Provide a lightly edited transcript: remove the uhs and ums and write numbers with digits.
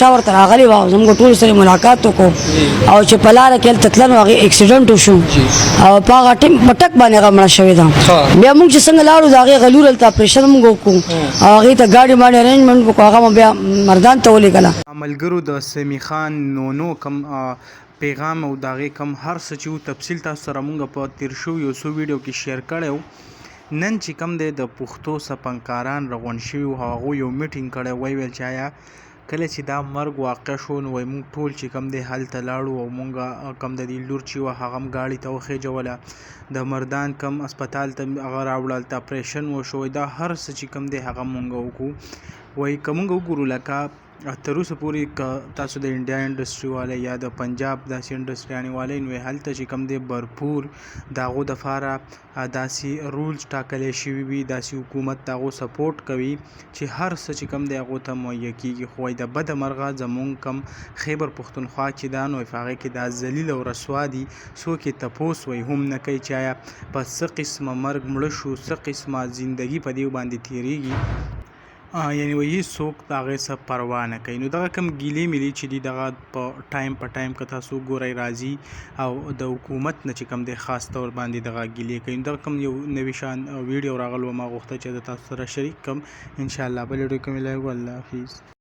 چا ورته راغلی وه زموږ ټولو سره ملاقات وکړو او چې په لاره کې هلته تلل نو هغې اکسیډنټ وشو او په هغه ټیم په ټک باندې هغه مړه شوې ده. بیا موږ چې څنګه لاړو د هغې غلور هلته اپرېشن موږ وکړو او هغې ته ګاډي باندې ارینجمنټ وکړو هغه مو بیا مردان ته ولېږله. ملګرو د سیمي خان نونو کم پیغام او د هغې کم هر څه چې و تفصیل تاسو سره مونږ په تیر شوي یو څو ویډیو کې شیر کړی و. نن چې کم دی د پښتو سپنکاران راغونډ شوي وو هغوی یو میټینګ کړی وی ویل چې آیا کله چې دا مرګ واقع شو نو وایي موږ ټول چې کم دی هلته لاړو او مونږ کم د دې لور چې وه هغه هم ګاډي ته وخېجوله د مردان کم اسپتال ته هغه راوړه هلته اپریشن وشو. دا هر څه چې کم دی هغه مونږ وکړو. وایي که مونږ وګورو لکه تر اوسه پورې که تاسو د انډیا انډسټري والی یا د پنجاب داسې انډسټریانې والی نو هلته چې کم دی برپور د هغو دپاره داسې رولز ټاکلی شوي وي داسې حکومت د هغو سپورټ کوي چې هر څه چې کم دی هغو ته مهیا کېږي. خو وایي د بده مرغه زمونږ کم خیبر پښتونخوا چې دا نو په هغې کې دا ذلیل او رسوا دي څوک یې تپوس وایي هم نه کوي چې آیا په څه قسمه مرګ مړه شو څه قسمه زندګي په دې باندې تېرېږي یعنی وایي هېڅوک د هغې څه پروا نه کوي. نو دغه کم ګیلې ملي چې دي دغه په ټایم که تاسو وګورئ راځي او د حکومت نه چې کم دی خاص طور باندې دغه ګیلې کوي. نو دغه کم یو نوي شان ویډیو راغلو ما غوښته چې د تاسو سره شریک کړم. انشاءالله بل ویډیو کې ملایږو. الله حافظ.